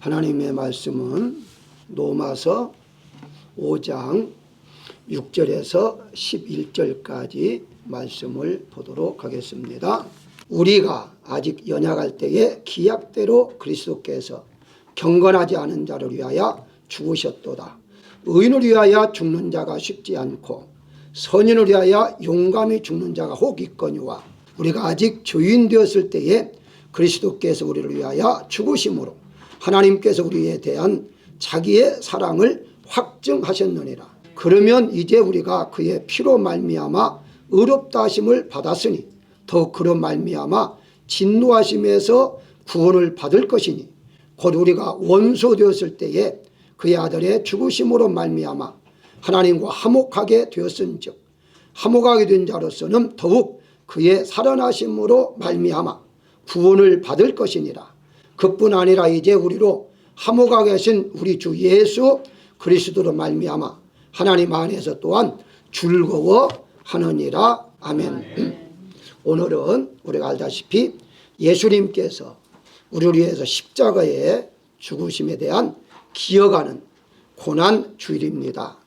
하나님의 말씀은 로마서 5장 6절에서 11절까지 말씀을 보도록 하겠습니다. 우리가 아직 연약할 때에 기약대로 그리스도께서 경건하지 않은 자를 위하여 죽으셨도다. 의인을 위하여 죽는 자가 쉽지 않고 선인을 위하여 용감히 죽는 자가 혹 있거니와 우리가 아직 죄인 되었을 때에 그리스도께서 우리를 위하여 죽으심으로 하나님께서 우리에 대한 자기의 사랑을 확증하셨느니라. 그러면 이제 우리가 그의 피로 말미암아 의롭다 하심을 받았으니 더욱 그로 말미암아 진노하심에서 구원을 받을 것이니 곧 우리가 원수 되었을 때에 그의 아들의 죽으심으로 말미암아 하나님과 화목하게 되었은즉 화목하게 된 자로서는 더욱 그의 살아나심으로 말미암아 구원을 받을 것이니라. 그뿐 아니라 이제 우리로 화목하게 하신 우리 주 예수 그리스도로 말미암아 하나님 안에서 또한 즐거워하느니라. 아멘. 오늘은 우리가 알다시피 예수님께서 우리를 위해서 십자가에 죽으심에 대한 기억하는 고난 주일입니다.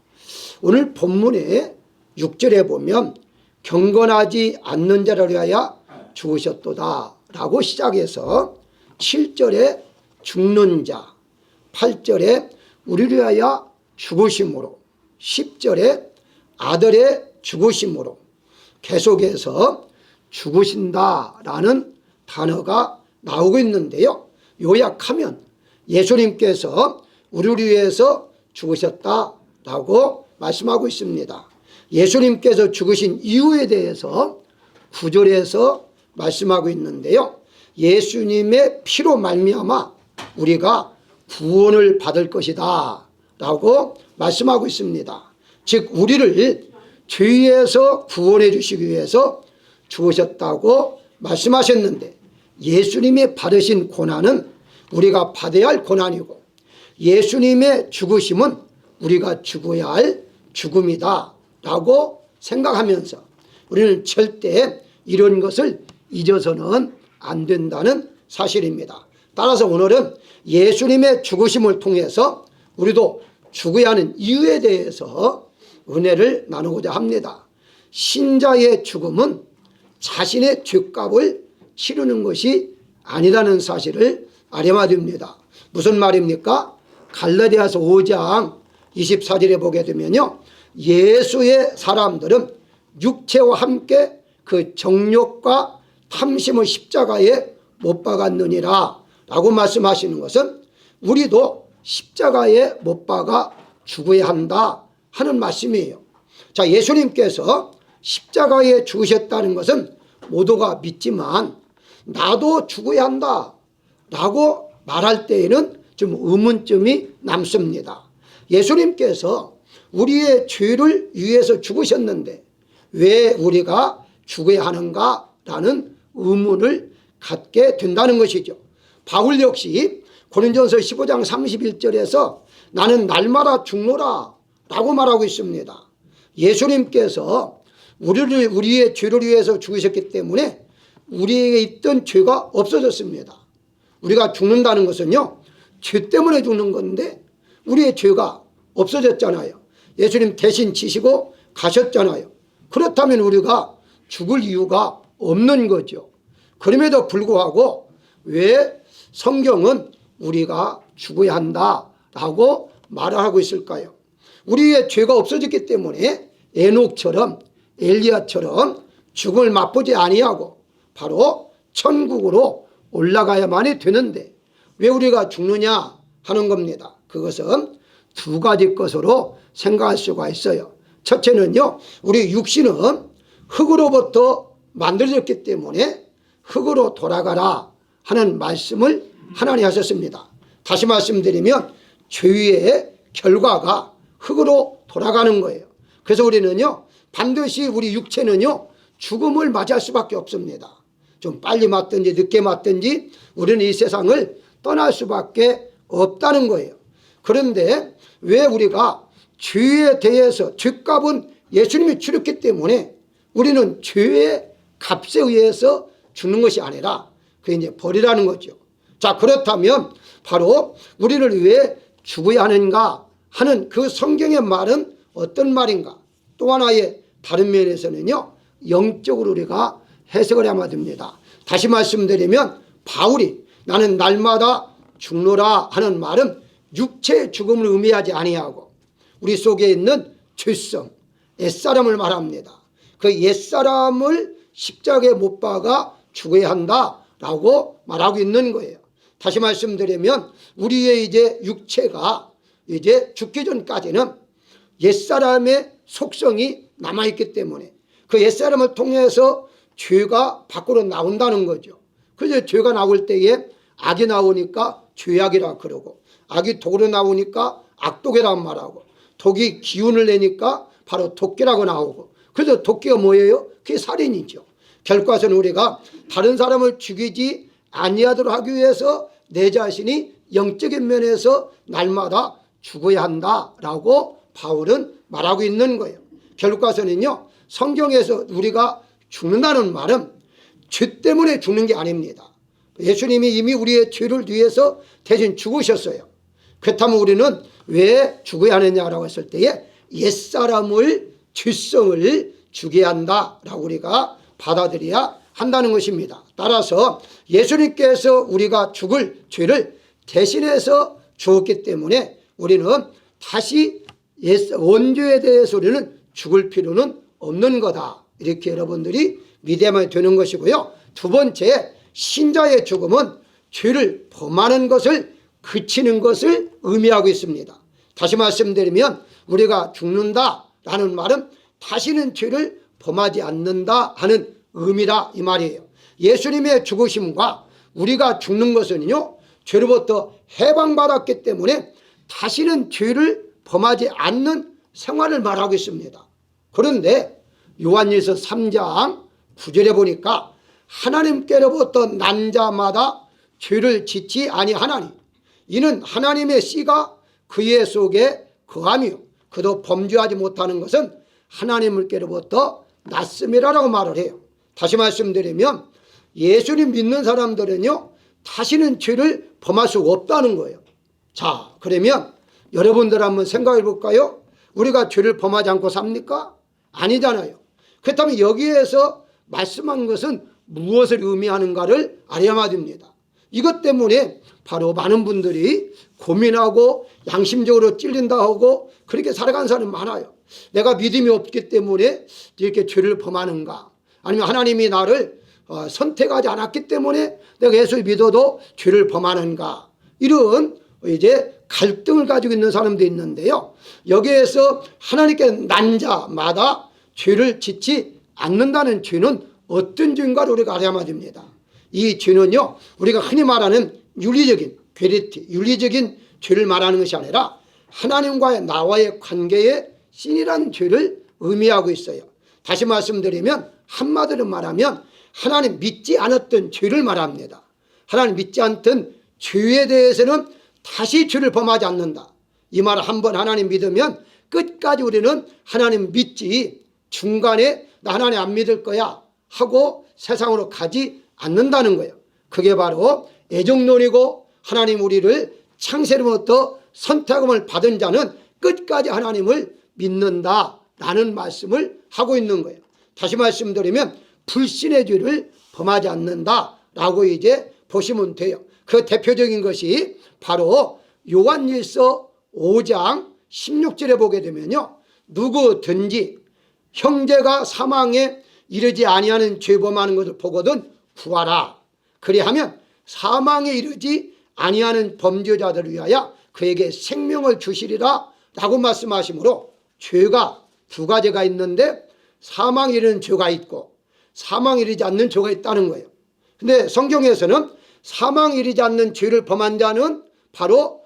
오늘 본문의 6절에 보면 경건하지 않는 자를 위하여 죽으셨도다 라고 시작해서 7절에 죽는 자, 8절에 우리를 위하여 죽으심으로, 10절에 아들의 죽으심으로 계속해서 죽으신다라는 단어가 나오고 있는데요. 요약하면 예수님께서 우리를 위해서 죽으셨다라고 말씀하고 있습니다. 예수님께서 죽으신 이유에 대해서 9절에서 말씀하고 있는데요. 예수님의 피로 말미암아 우리가 구원을 받을 것이다 라고 말씀하고 있습니다. 즉 우리를 죄에서 구원해 주시기 위해서 죽으셨다고 말씀하셨는데 예수님이 받으신 고난은 우리가 받아야 할 고난이고 예수님의 죽으심은 우리가 죽어야 할 죽음이다 라고 생각하면서 우리는 절대 이런 것을 잊어서는 안 된다는 사실입니다. 따라서 오늘은 예수님의 죽으심을 통해서 우리도 죽어야 하는 이유에 대해서 은혜를 나누고자 합니다. 신자의 죽음은 자신의 죄값을 치르는 것이 아니라는 사실을 알아야 됩니다. 무슨 말입니까? 갈라디아서 5장 24절에 보게 되면요. 예수의 사람들은 육체와 함께 그 정욕과 탐심을 십자가에 못 박았느니라 라고 말씀하시는 것은 우리도 십자가에 못 박아 죽어야 한다 하는 말씀이에요. 자, 예수님께서 십자가에 죽으셨다는 것은 모두가 믿지만 나도 죽어야 한다 라고 말할 때에는 좀 의문점이 남습니다. 예수님께서 우리의 죄를 위해서 죽으셨는데 왜 우리가 죽어야 하는가 라는 의문을 갖게 된다는 것이죠. 바울 역시 고린도전서 15장 31절에서 나는 날마다 죽노라 라고 말하고 있습니다. 예수님께서 우리의 죄를 위해서 죽으셨기 때문에 우리에게 있던 죄가 없어졌습니다. 우리가 죽는다는 것은요, 죄 때문에 죽는 건데 우리의 죄가 없어졌잖아요. 예수님 대신 지시고 가셨잖아요. 그렇다면 우리가 죽을 이유가 없는 거죠. 그럼에도 불구하고 왜 성경은 우리가 죽어야 한다라고 말을 하고 있을까요? 우리의 죄가 없어졌기 때문에 에녹처럼 엘리야처럼 죽음을 맛보지 아니하고 바로 천국으로 올라가야만이 되는데 왜 우리가 죽느냐 하는 겁니다. 그것은 두 가지 것으로 생각할 수가 있어요. 첫째는요, 우리 육신은 흙으로부터 만들어졌기 때문에 흙으로 돌아가라 하는 말씀을 하나님 하셨습니다. 다시 말씀드리면 죄의 결과가 흙으로 돌아가는 거예요. 그래서 우리는요 반드시 우리 육체는요 죽음을 맞이할 수밖에 없습니다. 좀 빨리 맞든지 늦게 맞든지 우리는 이 세상을 떠날 수밖에 없다는 거예요. 그런데 왜 우리가 죄에 대해서 죄값은 예수님이 치렀기 때문에 우리는 죄의 값에 의해서 죽는 것이 아니라 그게 이제 벌이라는 거죠. 자, 그렇다면 바로 우리를 왜 죽어야 하는가 하는 그 성경의 말은 어떤 말인가? 또 하나의 다른 면에서는요, 영적으로 우리가 해석을 해야 됩니다. 다시 말씀드리면 바울이 나는 날마다 죽노라 하는 말은 육체의 죽음을 의미하지 아니하고 우리 속에 있는 죄성, 옛사람을 말합니다. 그 옛사람을 십자가에 못 박아 죽어야 한다라고 말하고 있는 거예요. 다시 말씀드리면 우리의 이제 육체가 이제 죽기 전까지는 옛사람의 속성이 남아있기 때문에 그 옛사람을 통해서 죄가 밖으로 나온다는 거죠. 그래서 죄가 나올 때에 악이 나오니까 죄악이라 그러고 악이 독으로 나오니까 악독이라고 말하고 독이 기운을 내니까 바로 도끼라고 나오고 그래서 도끼가 뭐예요? 그게 살인이죠. 결과적으로 우리가 다른 사람을 죽이지 아니하도록 하기 위해서 내 자신이 영적인 면에서 날마다 죽어야 한다라고 바울은 말하고 있는 거예요. 결과적으로는요, 성경에서 우리가 죽는다는 말은 죄 때문에 죽는 게 아닙니다. 예수님이 이미 우리의 죄를 위해서 대신 죽으셨어요. 그렇다면 우리는 왜 죽어야 하느냐라고 했을 때에 옛사람을 죄성을 죽여야 한다라고 우리가 받아들여야 한다는 것입니다. 따라서 예수님께서 우리가 죽을 죄를 대신해서 죽었기 때문에 우리는 다시 원죄에 대해서 우리는 죽을 필요는 없는 거다. 이렇게 여러분들이 믿어야만 되는 것이고요. 두 번째, 신자의 죽음은 죄를 범하는 것을 그치는 것을 의미하고 있습니다. 다시 말씀드리면 우리가 죽는다라는 말은 다시는 죄를 범하지 않는다 하는 의미라 이 말이에요. 예수님의 죽으심과 우리가 죽는 것은요, 죄로부터 해방받았기 때문에 다시는 죄를 범하지 않는 생활을 말하고 있습니다. 그런데 요한일서 3장 9절에 보니까 하나님께로부터 난 자마다 죄를 짓지 아니하나니 이는 하나님의 씨가 그의 속에 거하며 그도 범죄하지 못하는 것은 하나님께로부터 났음이라고 말을 해요. 다시 말씀드리면 예수님 믿는 사람들은요, 다시는 죄를 범할 수 없다는 거예요. 자, 그러면 여러분들 한번 생각해 볼까요? 우리가 죄를 범하지 않고 삽니까? 아니잖아요. 그렇다면 여기에서 말씀한 것은 무엇을 의미하는가를 알아야 됩니다. 이것 때문에 바로 많은 분들이 고민하고 양심적으로 찔린다 하고 그렇게 살아가는 사람이 많아요. 내가 믿음이 없기 때문에 이렇게 죄를 범하는가, 아니면 하나님이 나를 선택하지 않았기 때문에 내가 예수를 믿어도 죄를 범하는가, 이런 이제 갈등을 가지고 있는 사람도 있는데요. 여기에서 하나님께 난 자마다 죄를 짓지 않는다는 죄는 어떤 죄인가를 우리가 알아야만 됩니다. 이 죄는요, 우리가 흔히 말하는 윤리적인 괴리티, 윤리적인 죄를 말하는 것이 아니라 하나님과의 나와의 관계의 신이라는 죄를 의미하고 있어요. 다시 말씀드리면 한마디로 말하면 하나님 믿지 않았던 죄를 말합니다. 하나님 믿지 않던 죄에 대해서는 다시 죄를 범하지 않는다. 이 말을 한번 하나님 믿으면 끝까지 우리는 하나님 믿지 중간에 나 하나님 안 믿을 거야 하고 세상으로 가지 않는다는 거예요. 그게 바로 애정론이고 하나님 우리를 창세로부터 선택함을 받은 자는 끝까지 하나님을 믿는다라는 말씀을 하고 있는 거예요. 다시 말씀드리면 불신의 죄를 범하지 않는다라고 이제 보시면 돼요. 그 대표적인 것이 바로 요한일서 5장 16절에 보게 되면요, 누구든지 형제가 사망에 이르지 아니하는 죄 범하는 것을 보거든 구하라. 그리하면 사망에 이르지 아니하는 범죄자들을 위하여 그에게 생명을 주시리라 라고 말씀하시므로 죄가 두 가지가 있는데 사망에 이르는 죄가 있고 사망에 이르지 않는 죄가 있다는 거예요. 근데 성경에서는 사망에 이르지 않는 죄를 범한 자는 바로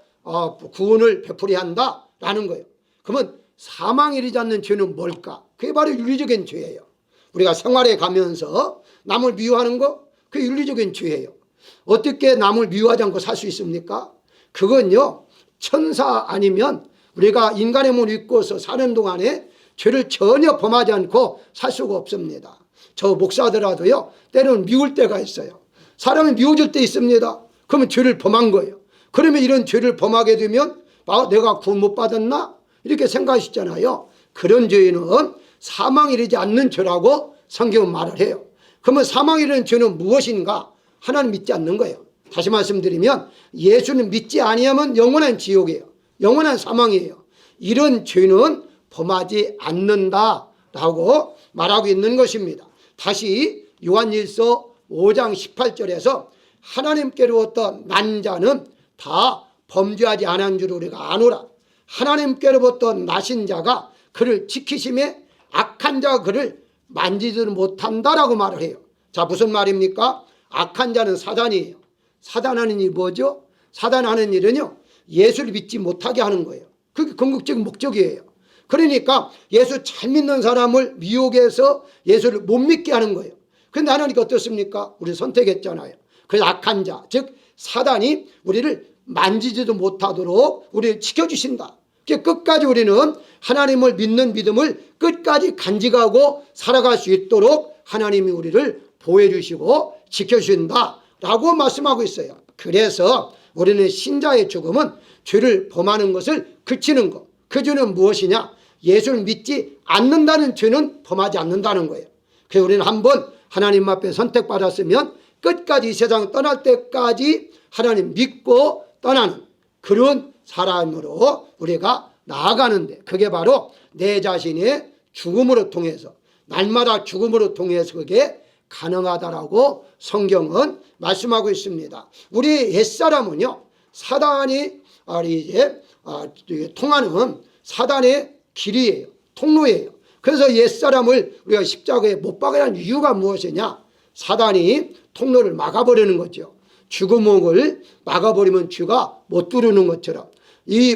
구원을 베풀어야 한다라는 거예요. 그러면 사망에 이르지 않는 죄는 뭘까? 그게 바로 윤리적인 죄예요. 우리가 생활에 가면서 남을 미워하는 거, 그게 윤리적인 죄예요. 어떻게 남을 미워하지 않고 살 수 있습니까? 그건요, 천사 아니면 우리가 인간의 몸을 입고서 사는 동안에 죄를 전혀 범하지 않고 살 수가 없습니다. 저 목사더라도요, 때로는 미울 때가 있어요. 사람이 미워질 때 있습니다. 그러면 죄를 범한 거예요. 그러면 이런 죄를 범하게 되면 내가 구원 못 받았나? 이렇게 생각하시잖아요. 그런 죄는 사망에 이르지 않는 죄라고 성경은 말을 해요. 그러면 사망에 이르는 죄는 무엇인가? 하나님 믿지 않는 거예요. 다시 말씀드리면 예수는 믿지 아니하면 영원한 지옥이에요. 영원한 사망이에요. 이런 죄는 범하지 않는다라고 말하고 있는 것입니다. 다시 요한일서 5장 18절에서 하나님께로부터 난 자는 다 범죄하지 않은 줄 우리가 아노라. 하나님께로부터 나신 자가 그를 지키심에 악한 자가 그를 만지지를 못한다라고 말을 해요. 자, 무슨 말입니까? 악한 자는 사단이에요. 사단하는 일이 뭐죠? 사단하는 일은요, 예수를 믿지 못하게 하는 거예요. 그게 궁극적인 목적이에요. 그러니까 예수 잘 믿는 사람을 미혹해서 예수를 못 믿게 하는 거예요. 그런데 하나님께 어떻습니까? 우리 선택했잖아요. 그래서 악한 자, 즉 사단이 우리를 만지지도 못하도록 우리를 지켜주신다. 끝까지 우리는 하나님을 믿는 믿음을 끝까지 간직하고 살아갈 수 있도록 하나님이 우리를 보호해 주시고 지켜주신다라고 말씀하고 있어요. 그래서 우리는 신자의 죽음은 죄를 범하는 것을 그치는 것. 그 죄는 무엇이냐? 예수를 믿지 않는다는 죄는 범하지 않는다는 거예요. 그래서 우리는 한번 하나님 앞에 선택받았으면 끝까지 이 세상 떠날 때까지 하나님 믿고 떠나는 그런 사람으로 우리가 나아가는데, 그게 바로 내 자신의 죽음으로 통해서, 날마다 죽음으로 통해서 그게 가능하다라고 성경은 말씀하고 있습니다. 우리 옛사람은요, 사단이 이제 통하는 사단의 길이에요. 통로예요. 그래서 옛사람을 우리가 십자가에 못 박아야 하는 이유가 무엇이냐? 사단이 통로를 막아버리는 거죠. 죽음을 막아버리면 죄가 못 들어오는 것처럼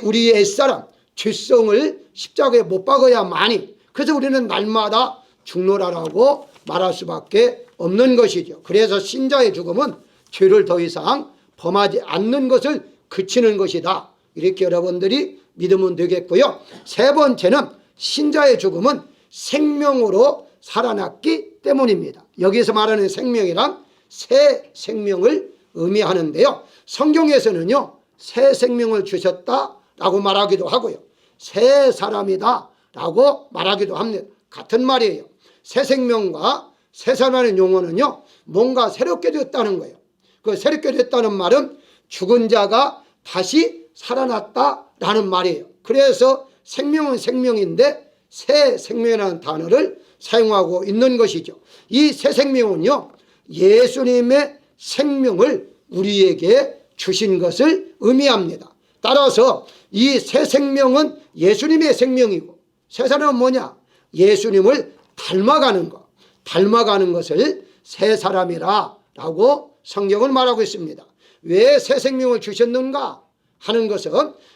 우리 옛사람 죄성을 십자가에 못 박아야만이, 그래서 우리는 날마다 죽노라라고 말할 수밖에 없는 것이죠. 그래서 신자의 죽음은 죄를 더 이상 범하지 않는 것을 그치는 것이다. 이렇게 여러분들이 믿으면 되겠고요. 세 번째는 신자의 죽음은 생명으로 살아났기 때문입니다. 여기서 말하는 생명이란 새 생명을 의미하는데요. 성경에서는요, 새 생명을 주셨다라고 말하기도 하고요, 새 사람이다라고 말하기도 합니다. 같은 말이에요. 새 생명과 새 사람의 용어는요, 뭔가 새롭게 됐다는 거예요. 그 새롭게 됐다는 말은 죽은 자가 다시 살아났다라는 말이에요. 그래서 생명은 생명인데 새 생명이라는 단어를 사용하고 있는 것이죠. 이 새 생명은요, 예수님의 생명을 우리에게 주신 것을 의미합니다. 따라서 이 새 생명은 예수님의 생명이고, 새 사람은 뭐냐? 예수님을 닮아가는 것, 닮아가는 것을 새 사람이라고 성경은 말하고 있습니다. 왜 새 생명을 주셨는가 하는 것은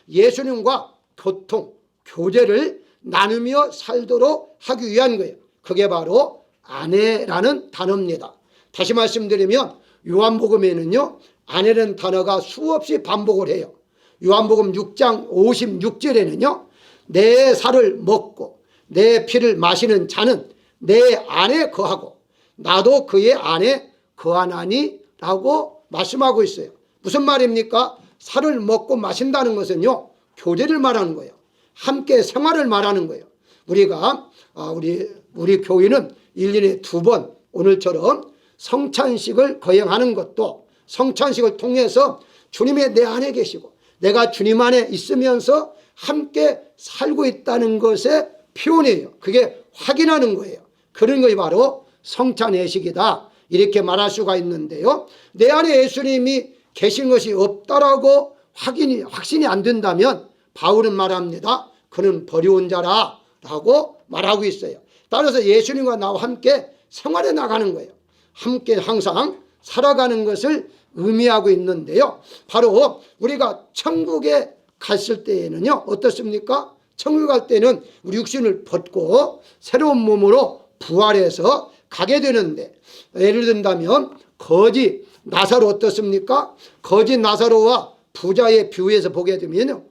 예수님과 교제를 나누며 살도록 하기 위한 거예요. 그게 바로 아내라는 단어입니다. 다시 말씀드리면 요한복음에는요, 아내라는 단어가 수없이 반복을 해요. 요한복음 6장 56절에는요, 내 살을 먹고 내 피를 마시는 자는 내 안에 거하고 나도 그의 안에 거하나니 라고 말씀하고 있어요. 무슨 말입니까? 살을 먹고 마신다는 것은요, 교제를 말하는 거예요. 함께 생활을 말하는 거예요. 우리가 우리 교회는 1년에 2번 오늘처럼 성찬식을 거행하는 것도 성찬식을 통해서 주님이 내 안에 계시고 내가 주님 안에 있으면서 함께 살고 있다는 것의 표현이에요. 그게 확인하는 거예요. 그런 것이 바로 성찬예식이다, 이렇게 말할 수가 있는데요. 내 안에 예수님이 계신 것이 없다라고 확신이 안 된다면 바울은 말합니다. 그는 버려온 자라라고 말하고 있어요. 따라서 예수님과 나와 함께 생활해 나가는 거예요. 함께 항상 살아가는 것을 의미하고 있는데요. 바로 우리가 천국에 갔을 때에는요, 어떻습니까? 천국 갈 때는 우리 육신을 벗고 새로운 몸으로 부활해서 가게 되는데, 예를 든다면 거지 나사로 어떻습니까? 거지 나사로와 부자의 비유에서 보게 되면요,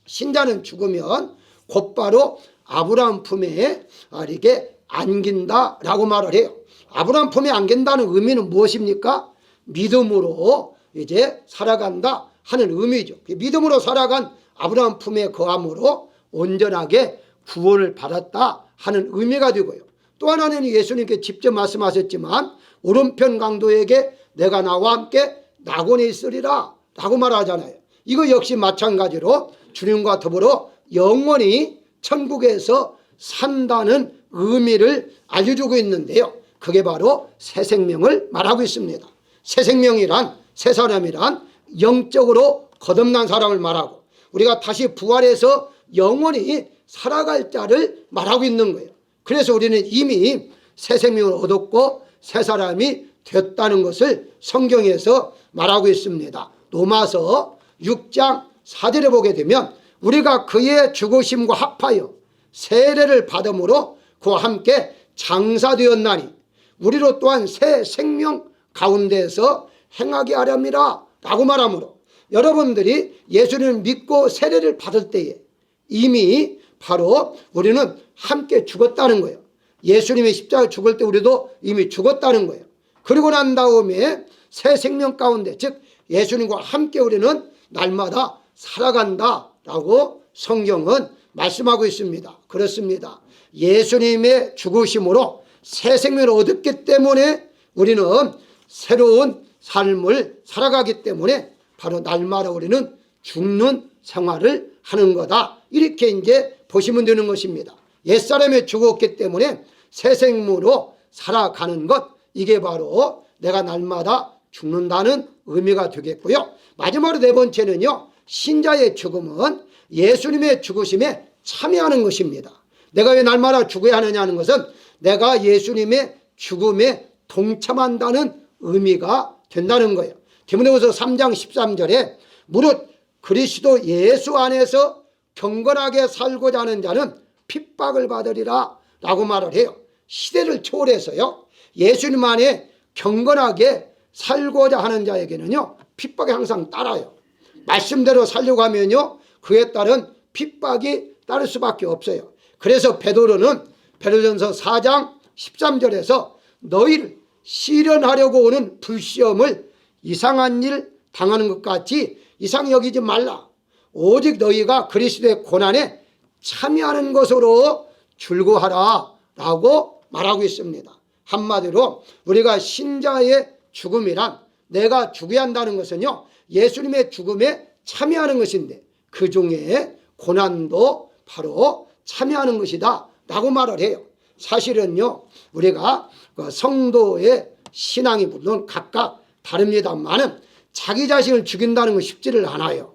신자는 죽으면 곧바로 아브라함 품에 이렇게 안긴다라고 말을 해요. 아브라함 품에 안긴다는 의미는 무엇입니까? 믿음으로 이제 살아간다 하는 의미죠. 믿음으로 살아간 아브라함 품에 거함으로 온전하게 구원을 받았다 하는 의미가 되고요. 또 하나는 예수님께 직접 말씀하셨지만 오른편 강도에게 내가 나와 함께 낙원에 있으리라 라고 말하잖아요. 이거 역시 마찬가지로 주님과 더불어 영원히 천국에서 산다는 의미를 알려주고 있는데요. 그게 바로 새 생명을 말하고 있습니다. 새 생명이란, 새 사람이란 영적으로 거듭난 사람을 말하고 우리가 다시 부활해서 영원히 살아갈 자를 말하고 있는 거예요. 그래서 우리는 이미 새 생명을 얻었고 새 사람이 됐다는 것을 성경에서 말하고 있습니다. 로마서 6장 4절에 보게 되면 우리가 그의 죽으심과 합하여 세례를 받음으로 그와 함께 장사되었나니 우리로 또한 새 생명 가운데서 행하게 하렵니다 라고 말하므로 여러분들이 예수님을 믿고 세례를 받을 때에 이미 바로 우리는 함께 죽었다는 거예요. 예수님의 십자가 죽을 때 우리도 이미 죽었다는 거예요. 그리고 난 다음에 새 생명 가운데 즉 예수님과 함께 우리는 날마다 살아간다라고 성경은 말씀하고 있습니다. 그렇습니다. 예수님의 죽으심으로 새 생명을 얻었기 때문에 우리는 새로운 삶을 살아가기 때문에 바로 날마다 우리는 죽는 생활을 하는 거다. 이렇게 이제 보시면 되는 것입니다. 옛사람이 죽었기 때문에 새 생명으로 살아가는 것, 이게 바로 내가 날마다 죽는다는 의미가 되겠고요. 마지막으로 네 번째는요, 신자의 죽음은 예수님의 죽으심에 참여하는 것입니다. 내가 왜 날마다 죽어야 하느냐는 것은 내가 예수님의 죽음에 동참한다는 의미가 된다는 거예요. 디모데후서 3장 13절에 무릇 그리스도 예수 안에서 경건하게 살고자 하는 자는 핍박을 받으리라 라고 말을 해요. 시대를 초월해서요, 예수님 안에 경건하게 살고자 하는 자에게는요 핍박이 항상 따라요. 말씀대로 살려고 하면요 그에 따른 핍박이 따를 수밖에 없어요. 그래서 베드로는 베드로전서 4장 13절에서 너희를 시련하려고 오는 불시험을 이상한 일 당하는 것 같이 이상히 여기지 말라. 오직 너희가 그리스도의 고난에 참여하는 것으로 즐거워하라 라고 말하고 있습니다. 한마디로 우리가 신자의 죽음이란 내가 죽어야 한다는 것은요 예수님의 죽음에 참여하는 것인데 그 중에 고난도 바로 참여하는 것이다 라고 말을 해요. 사실은요 우리가 성도의 신앙이 물론 각각 다릅니다만은 자기 자신을 죽인다는 건 쉽지를 않아요.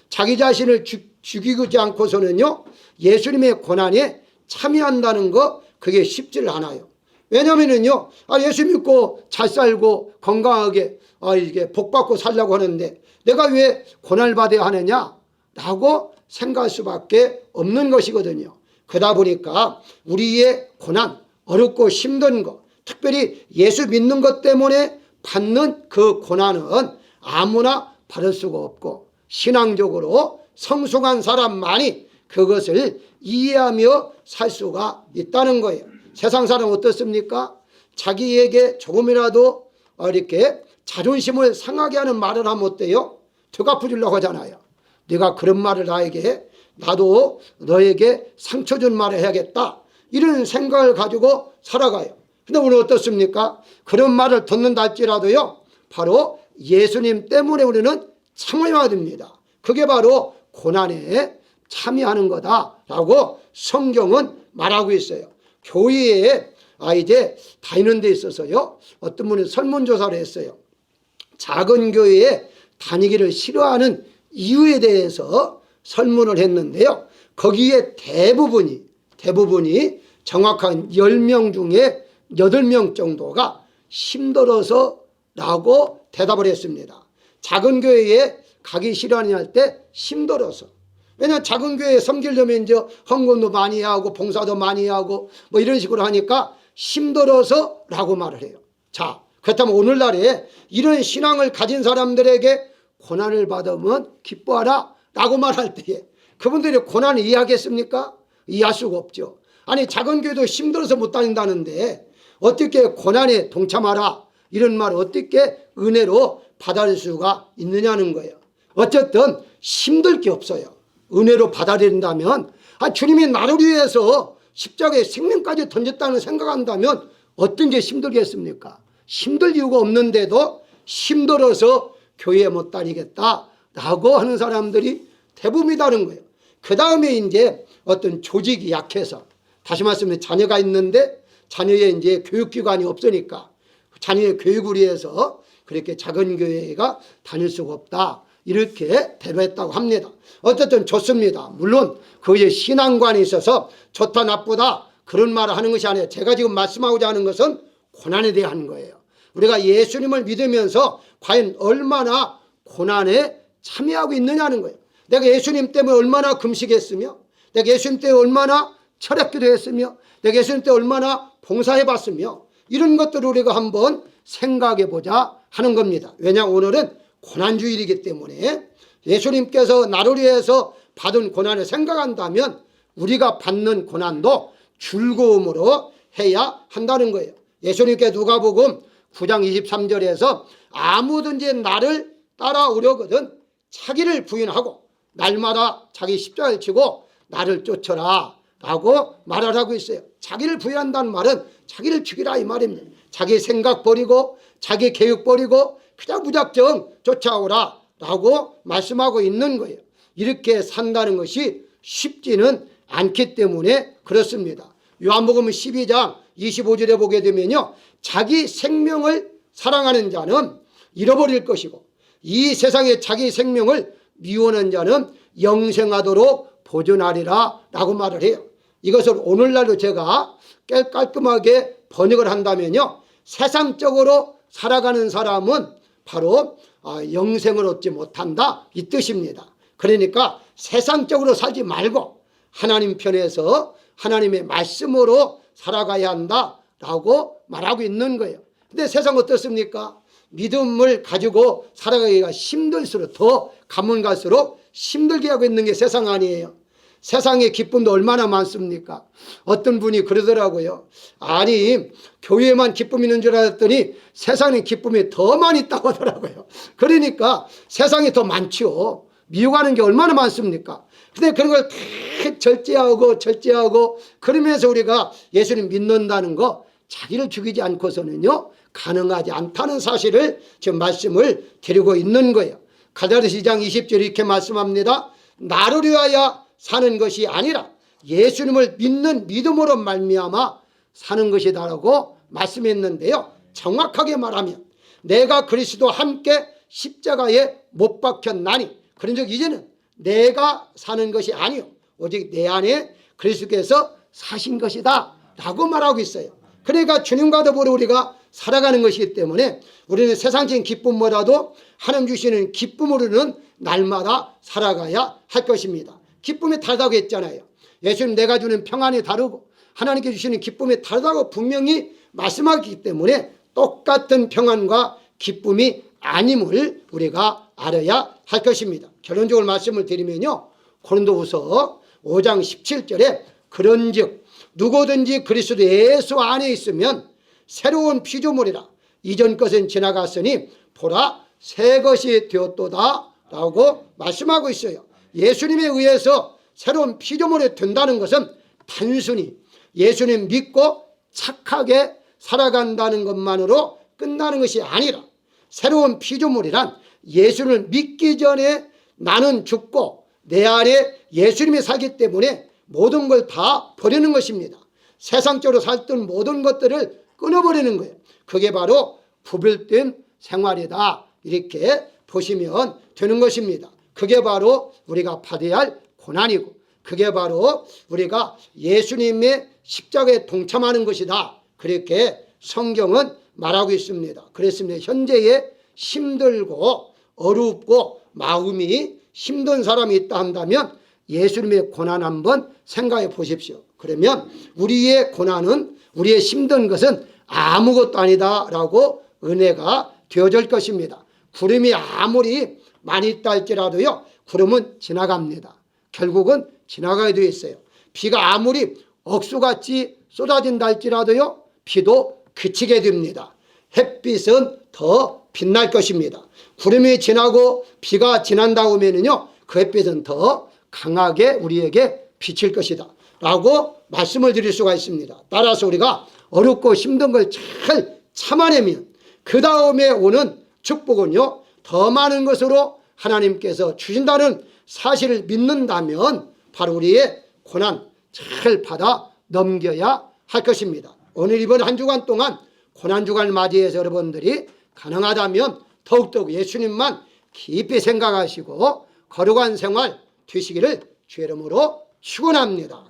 자기 자신을 죽이지 않고서는요 예수님의 고난에 참여한다는 거 그게 쉽지를 않아요. 왜냐면은요 예수 믿고 잘 살고 건강하게 이게 복 받고 살려고 하는데 내가 왜 고난을 받아야 하느냐 라고 생각할 수밖에 없는 것이거든요. 그러다 보니까 우리의 고난, 어렵고 힘든 것, 특별히 예수 믿는 것 때문에 받는 그 고난은 아무나 받을 수가 없고 신앙적으로 성숙한 사람만이 그것을 이해하며 살 수가 있다는 거예요. 세상 사람 어떻습니까? 자기에게 조금이라도 이렇게 자존심을 상하게 하는 말을 하면 어때요? 되갚아주려고 하잖아요. 네가 그런 말을 나에게 나도 너에게 상처 준 말을 해야겠다 이런 생각을 가지고 살아가요. 근데 오늘 어떻습니까? 그런 말을 듣는다 할지라도요 바로 예수님 때문에 우리는 참아야 됩니다. 그게 바로 고난에 참여하는 거다라고 성경은 말하고 있어요. 교회에 이제 다니는 데 있어서요 어떤 분이 설문조사를 했어요. 작은 교회에 다니기를 싫어하는 이유에 대해서 설문을 했는데요 거기에 대부분이 정확한 10명 중에 8명 정도가 힘들어서 라고 대답을 했습니다. 작은 교회에 가기 싫어하느냐 할 때 힘들어서. 왜냐하면 작은 교회에 섬기려면 이제 헌금도 많이 하고 봉사도 많이 하고 뭐 이런 식으로 하니까 힘들어서 라고 말을 해요. 자, 그렇다면 오늘날에 이런 신앙을 가진 사람들에게 고난을 받으면 기뻐하라 라고 말할 때에 그분들이 고난을 이해하겠습니까? 이해할 수가 없죠. 아니 작은 교회도 힘들어서 못 다닌다는데 어떻게 고난에 동참하라 이런 말을 어떻게 은혜로 받아들일 수가 있느냐는 거예요. 어쨌든 힘들 게 없어요. 은혜로 받아들인다면, 주님이 나를 위해서 십자가에 생명까지 던졌다는 생각한다면 어떤 게 힘들겠습니까? 힘들 이유가 없는데도 힘들어서 교회에 못 다니겠다라고 하는 사람들이 대부분이라는 거예요. 그 다음에 이제 어떤 조직이 약해서, 다시 말씀드리면 자녀가 있는데 자녀의 이제 교육기관이 없으니까 자녀의 교육을 위해서 그렇게 작은 교회가 다닐 수가 없다, 이렇게 대로했다고 합니다. 어쨌든 좋습니다. 물론 그의 신앙관이 있어서 좋다 나쁘다 그런 말을 하는 것이 아니에요. 제가 지금 말씀하고자 하는 것은 고난에 대한 거예요. 우리가 예수님을 믿으면서 과연 얼마나 고난에 참여하고 있느냐는 거예요. 내가 예수님 때문에 얼마나 금식했으며, 내가 예수님 때문에 얼마나 철학기도 했으며, 내가 예수님 때문에 얼마나 봉사해봤으며, 이런 것들을 우리가 한번 생각해보자 하는 겁니다. 왜냐, 오늘은 고난주일이기 때문에 예수님께서 나를 위해서 받은 고난을 생각한다면 우리가 받는 고난도 즐거움으로 해야 한다는 거예요. 예수님께 누가복음 9장 23절에서 아무든지 나를 따라오려거든 자기를 부인하고 날마다 자기 십자가를 지고 나를 쫓아라 라고 말을 하고 있어요. 자기를 부인한다는 말은 자기를 죽이라 이 말입니다. 자기 생각 버리고 자기 계획 버리고 그냥 무작정 쫓아오라 라고 말씀하고 있는 거예요. 이렇게 산다는 것이 쉽지는 않기 때문에 그렇습니다. 요한복음 12장 25절에 보게 되면요, 자기 생명을 사랑하는 자는 잃어버릴 것이고 이 세상에 자기 생명을 미워하는 자는 영생하도록 보존하리라 라고 말을 해요. 이것을 오늘날로 제가 깔끔하게 번역을 한다면요, 세상적으로 살아가는 사람은 바로 영생을 얻지 못한다 이 뜻입니다. 그러니까 세상적으로 살지 말고 하나님 편에서 하나님의 말씀으로 살아가야 한다라고 말하고 있는 거예요. 근데 세상 어떻습니까? 믿음을 가지고 살아가기가 힘들수록 더 가면 갈수록 힘들게 하고 있는 게 세상 아니에요. 세상의 기쁨도 얼마나 많습니까? 어떤 분이 그러더라고요. 아니, 교회에만 기쁨이 있는 줄 알았더니 세상에 기쁨이 더 많이 있다고 하더라고요. 그러니까 세상이 더 많죠. 미워하는 게 얼마나 많습니까? 근데 그런 걸 다 절제하고 그러면서 우리가 예수님 믿는다는 거 자기를 죽이지 않고서는요 가능하지 않다는 사실을 지금 말씀을 드리고 있는 거예요. 갈라디아서 2장 20절 이렇게 말씀합니다. 나를 위하여 사는 것이 아니라 예수님을 믿는 믿음으로 말미암아 사는 것이다라고 말씀했는데요, 정확하게 말하면 내가 그리스도와 함께 십자가에 못 박혔나니 그런즉 이제는 내가 사는 것이 아니요 오직 내 안에 그리스도께서 사신 것이다 라고 말하고 있어요. 그러니까 주님과 더불어 우리가 살아가는 것이기 때문에 우리는 세상적인 기쁨보다도 하나님 주시는 기쁨으로는 날마다 살아가야 할 것입니다. 기쁨이 다르다고 했잖아요. 예수님 내가 주는 평안이 다르고 하나님께 주시는 기쁨이 다르다고 분명히 말씀하기 때문에 똑같은 평안과 기쁨이 아님을 우리가 알아야 할 것입니다. 결론적으로 말씀을 드리면요, 고린도후서 5장 17절에 그런즉 누구든지 그리스도 예수 안에 있으면 새로운 피조물이라 이전 것은 지나갔으니 보라 새 것이 되었도다 라고 말씀하고 있어요. 예수님에 의해서 새로운 피조물이 된다는 것은 단순히 예수님 믿고 착하게 살아간다는 것만으로 끝나는 것이 아니라 새로운 피조물이란 예수를 믿기 전에 나는 죽고 내 안에 예수님이 살기 때문에 모든 걸 다 버리는 것입니다. 세상적으로 살던 모든 것들을 끊어버리는 거예요. 그게 바로 구별된 생활이다 이렇게 보시면 되는 것입니다. 그게 바로 우리가 받아야 할 고난이고 그게 바로 우리가 예수님의 십자가에 동참하는 것이다 그렇게 성경은 말하고 있습니다. 그렇습니다. 현재에 힘들고 어렵고 마음이 힘든 사람이 있다 한다면 예수님의 고난 한번 생각해 보십시오. 그러면 우리의 고난은 우리의 힘든 것은 아무것도 아니다 라고 은혜가 되어질 것입니다. 구름이 아무리 많이 있다 할지라도요 구름은 지나갑니다. 결국은 지나가야 되어 있어요. 비가 아무리 억수같이 쏟아진다 할지라도요 비도 그치게 됩니다. 햇빛은 더 빛날 것입니다. 구름이 지나고 비가 지난 다음에는요, 그 햇빛은 더 강하게 우리에게 비칠 것이다 라고 말씀을 드릴 수가 있습니다. 따라서 우리가 어렵고 힘든 걸 잘 참아내면 그 다음에 오는 축복은요, 더 많은 것으로 하나님께서 주신다는 사실을 믿는다면 바로 우리의 고난 잘 받아 넘겨야 할 것입니다. 오늘 이번 한 주간 동안 고난주간을 맞이해서 여러분들이 가능하다면 더욱더 예수님만 깊이 생각하시고 거룩한 생활 되시기를 주의 이름으로 축원합니다.